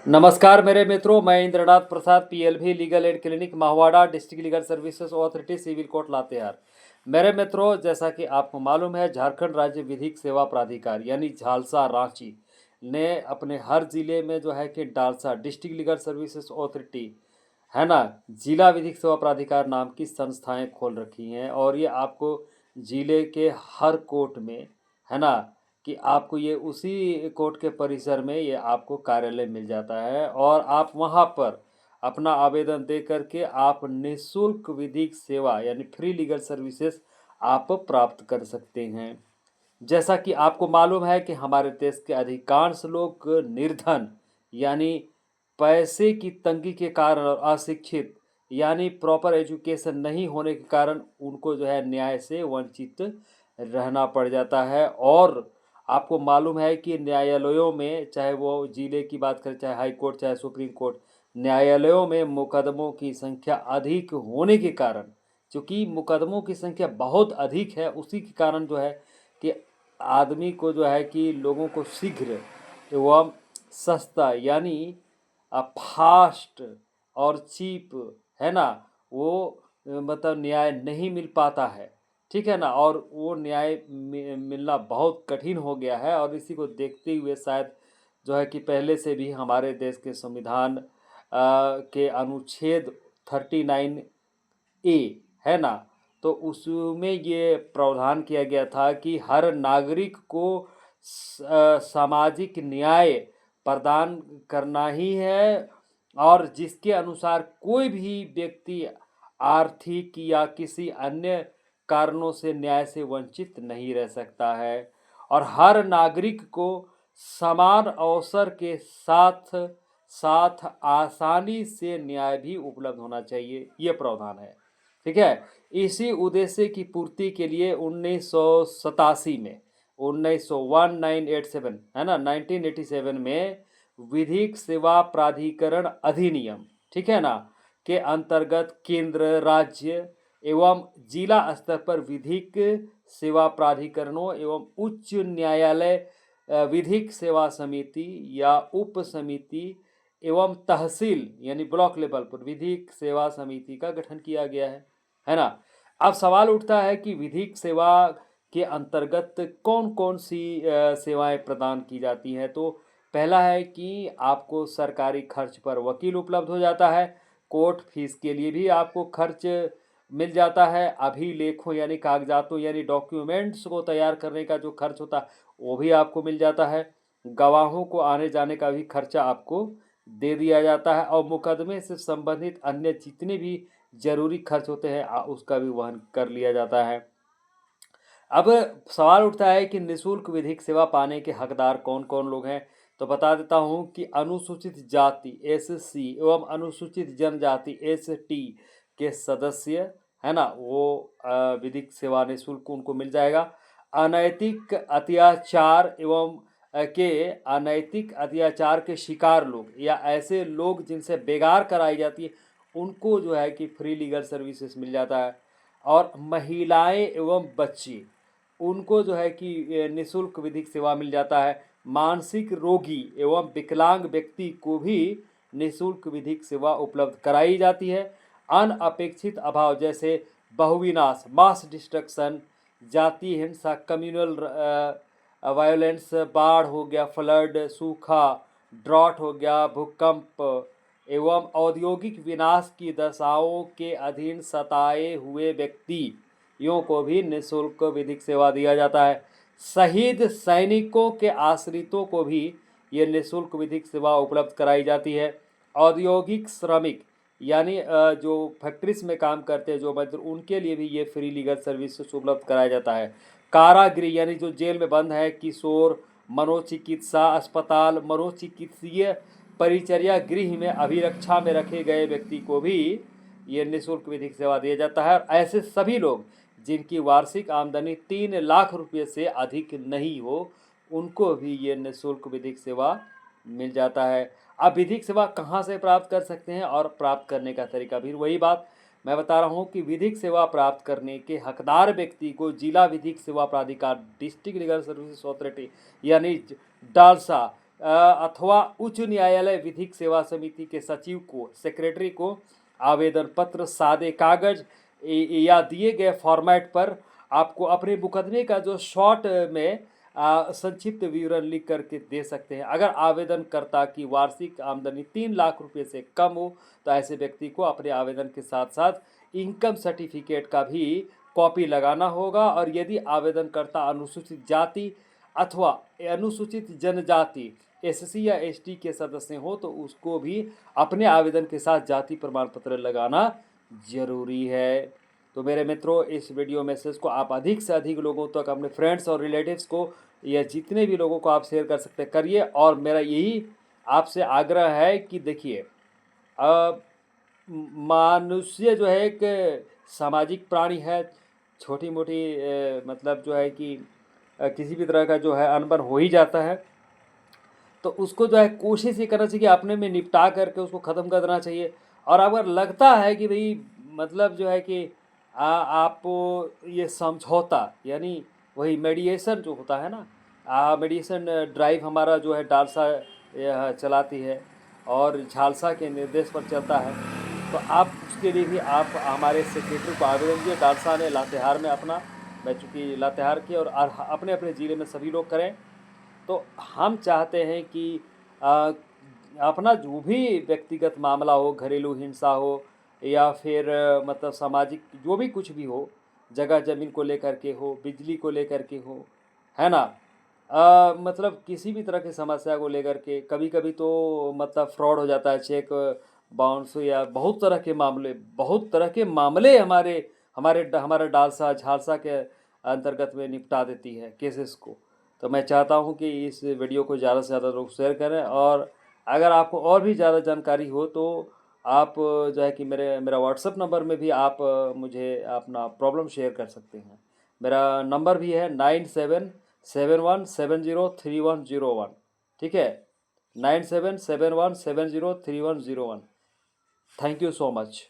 नमस्कार मेरे मित्रों, मैं Indranath Prasad PLV legal aid clinic Mahawada district legal services authority civil court Latehar. मेरे मित्रों, जैसा कि आपको मालूम है, झारखंड राज्य विधिक सेवा प्राधिकार यानी झालसा रांची ने अपने हर जिले में जो है कि DALSA district legal services authority है ना, जिला विधिक सेवा प्राधिकार नाम की संस्थाएं खोल रखी हैं। और ये आपको जिले के हर कोर्ट में है ना कि आपको ये उसी कोर्ट के परिसर में ये आपको कार्यालय मिल जाता है और आप वहाँ पर अपना आवेदन दे करके आप निःशुल्क विधिक सेवा यानी फ्री लीगल सर्विसेज आप प्राप्त कर सकते हैं। जैसा कि आपको मालूम है कि हमारे देश के अधिकांश लोग निर्धन यानी पैसे की तंगी के कारण और अशिक्षित यानी प्रॉपर एजुकेशन नहीं होने के कारण उनको जो है न्याय से वंचित रहना पड़ जाता है। और आपको मालूम है कि न्यायालयों में, चाहे वो जिले की बात करें, चाहे हाई कोर्ट, चाहे सुप्रीम कोर्ट, न्यायालयों में मुकदमों की संख्या अधिक होने के कारण, चूँकि मुकदमों की संख्या बहुत अधिक है, उसी के कारण जो है कि आदमी को जो है कि लोगों को शीघ्र एवं सस्ता यानी फास्ट और चीप है ना, वो मतलब न्याय नहीं मिल पाता है। ठीक है ना, और वो न्याय मिलना बहुत कठिन हो गया है। और इसी को देखते हुए शायद जो है कि पहले से भी हमारे देश के संविधान के अनुच्छेद 39A है ना, तो उसमें ये प्रावधान किया गया था कि हर नागरिक को सामाजिक न्याय प्रदान करना ही है और जिसके अनुसार कोई भी व्यक्ति आर्थिक या किसी अन्य कारणों से न्याय से वंचित नहीं रह सकता है और हर नागरिक को समान अवसर के साथ साथ आसानी से न्याय भी उपलब्ध होना चाहिए, ये प्रावधान है। ठीक है, इसी उद्देश्य की पूर्ति के लिए 1987 में 1987 है ना 1987 में विधिक सेवा प्राधिकरण अधिनियम, ठीक है ना, के अंतर्गत केंद्र, राज्य एवं जिला स्तर पर विधिक सेवा प्राधिकरणों एवं उच्च न्यायालय विधिक सेवा समिति या उप समिति एवं तहसील यानी ब्लॉक लेवल पर विधिक सेवा समिति का गठन किया गया है ना। अब सवाल उठता है कि विधिक सेवा के अंतर्गत कौन कौन सी सेवाएं प्रदान की जाती हैं। तो पहला है कि आपको सरकारी खर्च पर वकील उपलब्ध हो जाता है, कोर्ट फीस के लिए भी आपको खर्च मिल जाता है, अभिलेखों यानी कागजातों यानी डॉक्यूमेंट्स को तैयार करने का जो खर्च होता है वो भी आपको मिल जाता है, गवाहों को आने जाने का भी खर्चा आपको दे दिया जाता है और मुकदमे से संबंधित अन्य जितने भी जरूरी खर्च होते हैं उसका भी वहन कर लिया जाता है। अब सवाल उठता है कि निःशुल्क विधिक सेवा पाने के हकदार कौन कौन लोग हैं। तो बता देता हूं कि अनुसूचित जाति एससी एवं अनुसूचित जनजाति एसटी के सदस्य है ना, वो विधिक सेवा निःशुल्क उनको मिल जाएगा। अनैतिक अत्याचार एवं अनैतिक अत्याचार के शिकार लोग या ऐसे लोग जिनसे बेगार कराई जाती है उनको जो है कि फ्री लीगल सर्विसेज मिल जाता है। और महिलाएं एवं बच्चे उनको जो है कि निःशुल्क विधिक सेवा मिल जाता है। मानसिक रोगी एवं विकलांग व्यक्ति को भी निःशुल्क विधिक सेवा उपलब्ध कराई जाती है। अनअपेक्षित अभाव जैसे बहुविनाश मास डिस्ट्रक्शन, जाति हिंसा, कम्युनल वायलेंस, बाढ़ हो गया, फ्लड, सूखा, ड्रॉट हो गया, भूकंप एवं औद्योगिक विनाश की दशाओं के अधीन सताए हुए व्यक्तियों को भी निःशुल्क विधिक सेवा दिया जाता है। शहीद सैनिकों के आश्रितों को भी ये निःशुल्क विधिक सेवा उपलब्ध कराई जाती है। औद्योगिक श्रमिक यानी जो फैक्ट्रीज में काम करते हैं जो मजदूर, उनके लिए भी ये फ्री लीगल सर्विस उपलब्ध कराया जाता है। कारागृह यानी जो जेल में बंद है, किशोर मनोचिकित्सा अस्पताल, मनोचिकित्सीय परिचर्या गृह में अभिरक्षा में रखे गए व्यक्ति को भी ये निःशुल्क विधिक सेवा दिया जाता है। और ऐसे सभी लोग जिनकी वार्षिक आमदनी 3 लाख रुपये से अधिक नहीं हो उनको भी ये निःशुल्क विधिक सेवा मिल जाता है। अब विधिक सेवा कहाँ से प्राप्त कर सकते हैं और प्राप्त करने का तरीका भी वही बात मैं बता रहा हूँ कि विधिक सेवा प्राप्त करने के हकदार व्यक्ति को जिला विधिक सेवा प्राधिकार डिस्ट्रिक्ट लीगल सर्विसेज अथॉरिटी यानी डालसा अथवा उच्च न्यायालय विधिक सेवा समिति के सचिव को, सेक्रेटरी को आवेदन पत्र सादे कागज या दिए गए फॉर्मेट पर आपको अपने मुकदमे का जो शॉर्ट में संक्षिप्त विवरण लिख करके दे सकते हैं। अगर आवेदनकर्ता की वार्षिक आमदनी 3 लाख रुपए से कम हो तो ऐसे व्यक्ति को अपने आवेदन के साथ साथ इनकम सर्टिफिकेट का भी कॉपी लगाना होगा। और यदि आवेदनकर्ता अनुसूचित जाति अथवा अनुसूचित जनजाति एससी या एसटी के सदस्य हो तो उसको भी अपने आवेदन के साथ जाति प्रमाण पत्र लगाना जरूरी है। तो मेरे मित्रों, इस वीडियो मैसेज को आप अधिक से अधिक लोगों तक, अपने फ्रेंड्स और रिलेटिव्स को या जितने भी लोगों को आप शेयर कर सकते हैं करिए। और मेरा यही आपसे आग्रह है कि देखिए, मनुष्य जो है एक सामाजिक प्राणी है। छोटी मोटी मतलब जो है कि किसी भी तरह का जो है अनबन हो ही जाता है, तो उसको जो है कोशिश ये करना चाहिए कि अपने में निपटा करके उसको ख़त्म कर देना चाहिए। और अगर लगता है कि भाई मतलब जो है कि आप ये समझौता यानी वही मेडिएशन जो होता है ना, मेडिएशन ड्राइव हमारा जो है डालसा चलाती है और झालसा के निर्देश पर चलता है, तो आप उसके लिए भी आप हमारे सेक्रेटरी को आवेदन दिए। डालसा ने लातेहार में अपना, मैं चूँकि लातेहार की और अपने अपने ज़िले में सभी लोग करें। तो हम चाहते हैं कि अपना जो भी व्यक्तिगत मामला हो, घरेलू हिंसा हो या फिर मतलब सामाजिक जो भी कुछ भी हो, जगह ज़मीन को लेकर के हो, बिजली को लेकर के हो, है ना, मतलब किसी भी तरह की समस्या को लेकर के कभी कभी तो मतलब फ्रॉड हो जाता है, चेक बाउंस या बहुत तरह के मामले हमारा डालसा झालसा के अंतर्गत में निपटा देती है केसेस को। तो मैं चाहता हूं कि इस वीडियो को ज़्यादा से ज़्यादा लोग शेयर करें। और अगर आपको और भी ज़्यादा जानकारी हो तो आप जो है कि मेरा व्हाट्सएप नंबर में भी आप मुझे अपना प्रॉब्लम शेयर कर सकते हैं। मेरा नंबर भी है 9771703101। ठीक है, 9771703101। Thank you so much.